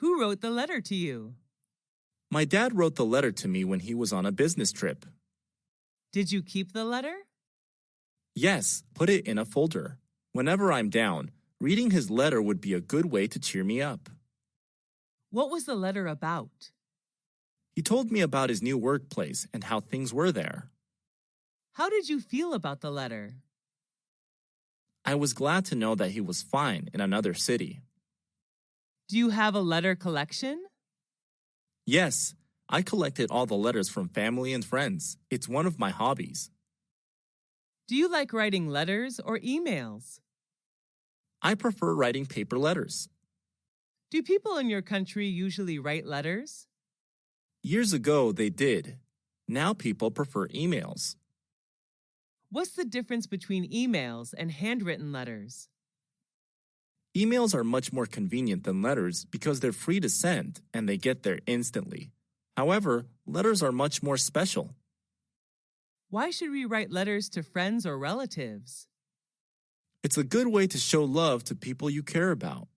Who wrote the letter to you? My dad wrote the letter to me when he was on a business trip. Did you keep the letter? Yes, put it in a folder. Whenever I'm down, reading his letter would be a good way to cheer me up. What was the letter about? He told me about his new workplace and how things were there. How did you feel about the letter? I was glad to know that he was fine in another city. Do you have a letter collection? Yes, I collected all the letters from family and friends. It's one of my hobbies. Do you like writing letters or emails? I prefer writing paper letters. Do people in your country usually write letters? Years ago, they did. Now people prefer emails. What's the difference between emails and handwritten letters? Emails are much more convenient than letters because they're free to send and they get there instantly. However, letters are much more special. Why should we write letters to friends or relatives? It's a good way to show love to people you care about.